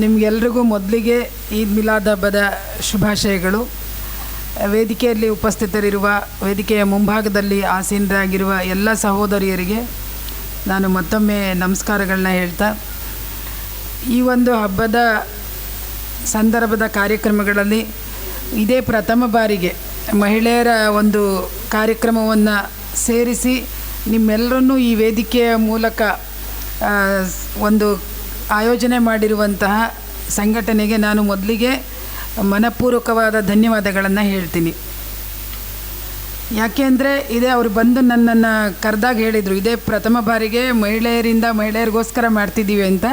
ನಿಮಗೆಲ್ರಿಗೂ ಮೊದಲಿಗೆ ಈದ್ ಮಿಲಾದ್ ಹಬ್ಬದ ಶುಭಾಶಯಗಳು. ವೇದಿಕೆಯಲ್ಲಿ ಉಪಸ್ಥಿತರಿರುವ, ವೇದಿಕೆಯ ಮುಂಭಾಗದಲ್ಲಿ ಆಸೀನರಾಗಿರುವ ಎಲ್ಲ ಸಹೋದರಿಯರಿಗೆ ನಾನು ಮತ್ತೊಮ್ಮೆ ನಮಸ್ಕಾರಗಳನ್ನ ಹೇಳ್ತಾ, ಈ ಒಂದು ಹಬ್ಬದ ಸಂದರ್ಭದ ಕಾರ್ಯಕ್ರಮಗಳಲ್ಲಿ ಇದೇ ಪ್ರಥಮ ಬಾರಿಗೆ ಮಹಿಳೆಯರ ಒಂದು ಕಾರ್ಯಕ್ರಮವನ್ನು ಸೇರಿಸಿ ನಿಮ್ಮೆಲ್ಲರನ್ನೂ ಈ ವೇದಿಕೆಯ ಮೂಲಕ ಒಂದು ಆಯೋಜನೆ ಮಾಡಿರುವಂತಹ ಸಂಘಟನೆಗೆ ನಾನು ಮೊದಲಿಗೆ ಮನಪೂರ್ವಕವಾದ ಧನ್ಯವಾದಗಳನ್ನು ಹೇಳ್ತೀನಿ. ಯಾಕೆಂದರೆ ಇದೇ ಅವರು ಬಂದು ನನ್ನನ್ನು ಕರೆದಾಗ ಹೇಳಿದರು, ಇದೇ ಪ್ರಥಮ ಬಾರಿಗೆ ಮಹಿಳೆಯರಿಗೋಸ್ಕರ ಮಾಡ್ತಿದ್ದೀವಿ ಅಂತ.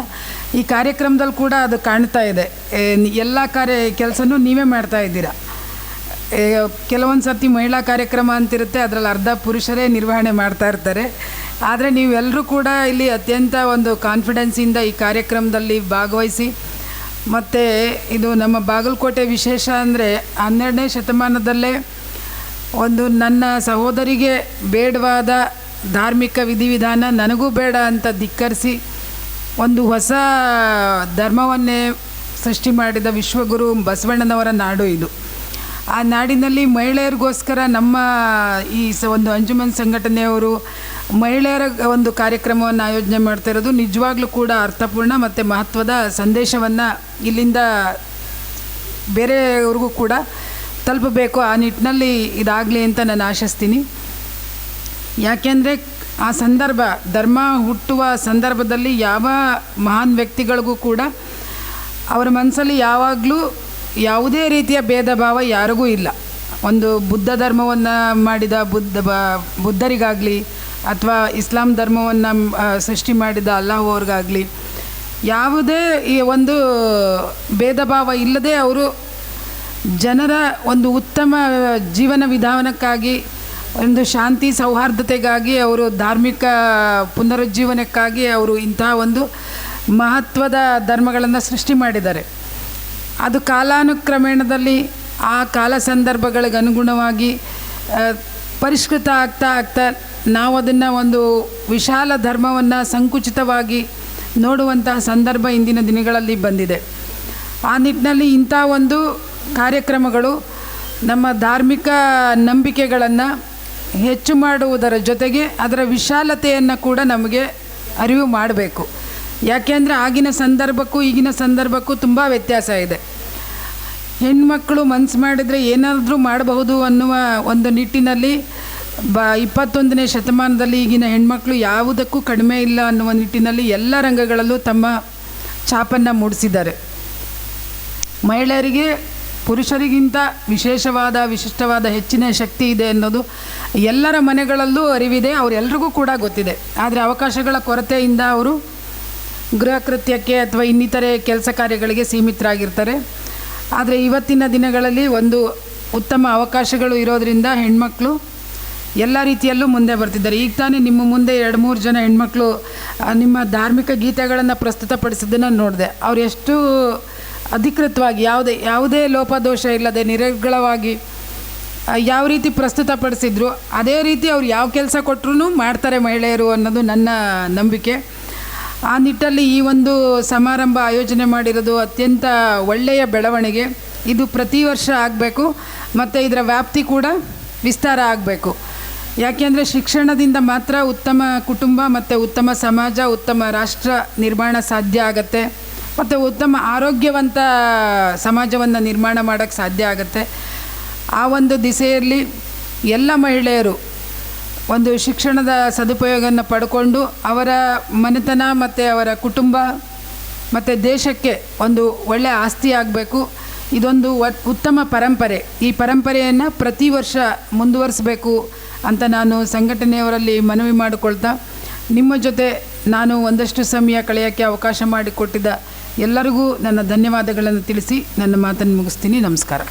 ಈ ಕಾರ್ಯಕ್ರಮದಲ್ಲಿ ಕೂಡ ಅದು ಕಾಣ್ತಾ ಇದೆ. ಎಲ್ಲ ಕೆಲಸನೂ ನೀವೇ ಮಾಡ್ತಾ ಇದ್ದೀರಾ. ಕೆಲವೊಂದು ಸರ್ತಿ ಮಹಿಳಾ ಕಾರ್ಯಕ್ರಮ ಅಂತಿರುತ್ತೆ, ಅದರಲ್ಲಿ ಅರ್ಧ ಪುರುಷರೇ ನಿರ್ವಹಣೆ ಮಾಡ್ತಾ ಇರ್ತಾರೆ. ಆದರೆ ನೀವೆಲ್ಲರೂ ಕೂಡ ಇಲ್ಲಿ ಅತ್ಯಂತ ಒಂದು ಕಾನ್ಫಿಡೆನ್ಸಿಂದ ಈ ಕಾರ್ಯಕ್ರಮದಲ್ಲಿ ಭಾಗವಹಿಸಿ, ಮತ್ತು ಇದು ನಮ್ಮ ಬಾಗಲಕೋಟೆ ವಿಶೇಷ ಅಂದರೆ 12ನೇ ಶತಮಾನದಲ್ಲೇ ಒಂದು ನನ್ನ ಸಹೋದರಿಗೆ ಬೇಡವಾದ ಧಾರ್ಮಿಕ ವಿಧಿವಿಧಾನ ನನಗೂ ಬೇಡ ಅಂತ ಧಿಕ್ಕರಿಸಿ ಒಂದು ಹೊಸ ಧರ್ಮವನ್ನೇ ಸೃಷ್ಟಿ ಮಾಡಿದ ವಿಶ್ವಗುರು ಬಸವಣ್ಣನವರ ನಾಡು ಇದು. ಆ ನಾಡಿನಲ್ಲಿ ಮಹಿಳೆಯರಿಗೋಸ್ಕರ ನಮ್ಮ ಈ ಒಂದು ಅಂಜುಮನ್ ಸಂಘಟನೆಯವರು ಮಹಿಳೆಯರ ಒಂದು ಕಾರ್ಯಕ್ರಮವನ್ನು ಆಯೋಜನೆ ಮಾಡ್ತಾ ಇರೋದು ನಿಜವಾಗ್ಲೂ ಕೂಡ ಅರ್ಥಪೂರ್ಣ ಮತ್ತು ಮಹತ್ವದ ಸಂದೇಶವನ್ನು ಇಲ್ಲಿಂದ ಬೇರೆಯವ್ರಿಗೂ ಕೂಡ ತಲುಪಬೇಕು. ಆ ನಿಟ್ಟಿನಲ್ಲಿ ಇದಾಗಲಿ ಅಂತ ನಾನು ಆಶಿಸ್ತೀನಿ. ಯಾಕೆಂದರೆ ಆ ಸಂದರ್ಭ, ಧರ್ಮ ಹುಟ್ಟುವ ಸಂದರ್ಭದಲ್ಲಿ ಯಾವ ಮಹಾನ್ ವ್ಯಕ್ತಿಗಳಿಗೂ ಕೂಡ ಅವರ ಮನಸ್ಸಲ್ಲಿ ಯಾವಾಗಲೂ ಯಾವುದೇ ರೀತಿಯ ಭೇದ ಭಾವ ಯಾರಿಗೂ ಇಲ್ಲ. ಒಂದು ಬುದ್ಧ ಧರ್ಮವನ್ನು ಮಾಡಿದ ಬುದ್ಧರಿಗಾಗಲಿ ಅಥವಾ ಇಸ್ಲಾಂ ಧರ್ಮವನ್ನು ಸೃಷ್ಟಿ ಮಾಡಿದ ಅಲ್ಲಾಹ್ ಅವ್ರಿಗಾಗಲಿ ಯಾವುದೇ ಈ ಒಂದು ಭೇದ ಭಾವ ಇಲ್ಲದೆ ಅವರು ಜನರ ಒಂದು ಉತ್ತಮ ಜೀವನ ವಿಧಾನಕ್ಕಾಗಿ, ಒಂದು ಶಾಂತಿ ಸೌಹಾರ್ದತೆಗಾಗಿ, ಅವರು ಧಾರ್ಮಿಕ ಪುನರುಜ್ಜೀವನಕ್ಕಾಗಿ ಅವರು ಇಂತಹ ಒಂದು ಮಹತ್ವದ ಧರ್ಮಗಳನ್ನು ಸೃಷ್ಟಿ ಮಾಡಿದ್ದಾರೆ. ಅದು ಕಾಲಾನುಕ್ರಮೇಣದಲ್ಲಿ ಆ ಕಾಲ ಸಂದರ್ಭಗಳಿಗೆ ಅನುಗುಣವಾಗಿ ಪರಿಷ್ಕೃತ ಆಗ್ತಾ ನಾವು ಅದನ್ನು ಒಂದು ವಿಶಾಲ ಧರ್ಮವನ್ನು ಸಂಕುಚಿತವಾಗಿ ನೋಡುವಂತಹ ಸಂದರ್ಭ ಇಂದಿನ ದಿನಗಳಲ್ಲಿ ಬಂದಿದೆ. ಆ ನಿಟ್ಟಿನಲ್ಲಿ ಇಂಥ ಒಂದು ಕಾರ್ಯಕ್ರಮಗಳು ನಮ್ಮ ಧಾರ್ಮಿಕ ನಂಬಿಕೆಗಳನ್ನು ಹೆಚ್ಚು ಮಾಡುವುದರ ಜೊತೆಗೆ ಅದರ ವಿಶಾಲತೆಯನ್ನು ಕೂಡ ನಮಗೆ ಅರಿವು ಮಾಡಬೇಕು. ಯಾಕೆಂದರೆ ಆಗಿನ ಸಂದರ್ಭಕ್ಕೂ ಈಗಿನ ಸಂದರ್ಭಕ್ಕೂ ತುಂಬ ವ್ಯತ್ಯಾಸ ಇದೆ. ಹೆಣ್ಮಕ್ಕಳು ಮನಸ್ಸು ಮಾಡಿದರೆ ಏನಾದರೂ ಮಾಡಬಹುದು ಅನ್ನುವ ಒಂದು ನಿಟ್ಟಿನಲ್ಲಿ 21ನೇ ಶತಮಾನದಲ್ಲಿ ಈಗಿನ ಹೆಣ್ಮಕ್ಳು ಯಾವುದಕ್ಕೂ ಕಡಿಮೆ ಇಲ್ಲ ಅನ್ನುವ ನಿಟ್ಟಿನಲ್ಲಿ ಎಲ್ಲ ರಂಗಗಳಲ್ಲೂ ತಮ್ಮ ಛಾಪನ್ನು ಮೂಡಿಸಿದ್ದಾರೆ. ಮಹಿಳೆಯರಿಗೆ ಪುರುಷರಿಗಿಂತ ವಿಶಿಷ್ಟವಾದ ಹೆಚ್ಚಿನ ಶಕ್ತಿ ಇದೆ ಅನ್ನೋದು ಎಲ್ಲರ ಮನೆಗಳಲ್ಲೂ ಅರಿವಿದೆ, ಅವರೆಲ್ಲರಿಗೂ ಕೂಡ ಗೊತ್ತಿದೆ. ಆದರೆ ಅವಕಾಶಗಳ ಕೊರತೆಯಿಂದ ಅವರು ಗೃಹ ಕೃತ್ಯಕ್ಕೆ ಅಥವಾ ಇನ್ನಿತರೆ ಕೆಲಸ ಕಾರ್ಯಗಳಿಗೆ ಸೀಮಿತರಾಗಿರ್ತಾರೆ. ಆದರೆ ಇವತ್ತಿನ ದಿನಗಳಲ್ಲಿ ಒಂದು ಉತ್ತಮ ಅವಕಾಶಗಳು ಇರೋದರಿಂದ ಹೆಣ್ಮಕ್ಳು ಎಲ್ಲ ರೀತಿಯಲ್ಲೂ ಮುಂದೆ ಬರ್ತಿದ್ದಾರೆ. ಈಗ ತಾನೇ ನಿಮ್ಮ ಮುಂದೆ 2-3 ಜನ ಹೆಣ್ಮಕ್ಳು ನಿಮ್ಮ ಧಾರ್ಮಿಕ ಗೀತೆಗಳನ್ನು ಪ್ರಸ್ತುತಪಡಿಸಿದ್ದನ್ನು ನೋಡಿದೆ. ಅವ್ರು ಎಷ್ಟು ಅಧಿಕೃತವಾಗಿ ಯಾವುದೇ ಲೋಪದೋಷ ಇಲ್ಲದೆ ನಿರರ್ಗಳವಾಗಿ ಯಾವ ರೀತಿ ಪ್ರಸ್ತುತಪಡಿಸಿದ್ರು ಅದೇ ರೀತಿ ಅವ್ರು ಯಾವ ಕೆಲಸ ಕೊಟ್ಟರೂ ಮಾಡ್ತಾರೆ ಮಹಿಳೆಯರು ಅನ್ನೋದು ನನ್ನ ನಂಬಿಕೆ. ಆ ನಿಟ್ಟಲ್ಲಿ ಈ ಒಂದು ಸಮಾರಂಭ ಆಯೋಜನೆ ಮಾಡಿರೋದು ಅತ್ಯಂತ ಒಳ್ಳೆಯ ಬೆಳವಣಿಗೆ. ಇದು ಪ್ರತಿ ವರ್ಷ ಆಗಬೇಕು ಮತ್ತು ಇದರ ವ್ಯಾಪ್ತಿ ಕೂಡ ವಿಸ್ತಾರ ಆಗಬೇಕು. ಯಾಕೆಂದರೆ ಶಿಕ್ಷಣದಿಂದ ಮಾತ್ರ ಉತ್ತಮ ಕುಟುಂಬ ಮತ್ತು ಉತ್ತಮ ಸಮಾಜ, ಉತ್ತಮ ರಾಷ್ಟ್ರ ನಿರ್ಮಾಣ ಸಾಧ್ಯ ಆಗುತ್ತೆ ಮತ್ತು ಉತ್ತಮ ಆರೋಗ್ಯವಂತ ಸಮಾಜವನ್ನು ನಿರ್ಮಾಣ ಮಾಡೋಕ್ಕೆ ಸಾಧ್ಯ ಆಗುತ್ತೆ. ಆ ಒಂದು ದಿಸೆಯಲ್ಲಿ ಎಲ್ಲ ಮಹಿಳೆಯರು ಒಂದು ಶಿಕ್ಷಣದ ಸದುಪಯೋಗವನ್ನು ಪಡ್ಕೊಂಡು ಅವರ ಮನೆತನ ಮತ್ತು ಅವರ ಕುಟುಂಬ ಮತ್ತು ದೇಶಕ್ಕೆ ಒಂದು ಒಳ್ಳೆಯ ಆಸ್ತಿ ಆಗಬೇಕು. ಇದೊಂದು ಉತ್ತಮ ಪರಂಪರೆ. ಈ ಪರಂಪರೆಯನ್ನು ಪ್ರತಿ ವರ್ಷ ಮುಂದುವರಿಸಬೇಕು ಅಂತ ನಾನು ಸಂಘಟನೆಯವರಲ್ಲಿ ಮನವಿ ಮಾಡಿಕೊಳ್ತಾ, ನಿಮ್ಮ ಜೊತೆ ನಾನು ಒಂದಷ್ಟು ಸಮಯ ಕಳೆಯೋಕ್ಕೆ ಅವಕಾಶ ಮಾಡಿಕೊಟ್ಟಿದ್ದ ಎಲ್ಲರಿಗೂ ನನ್ನ ಧನ್ಯವಾದಗಳನ್ನು ತಿಳಿಸಿ ನನ್ನ ಮಾತನ್ನು ಮುಗಿಸ್ತೀನಿ. ನಮಸ್ಕಾರ.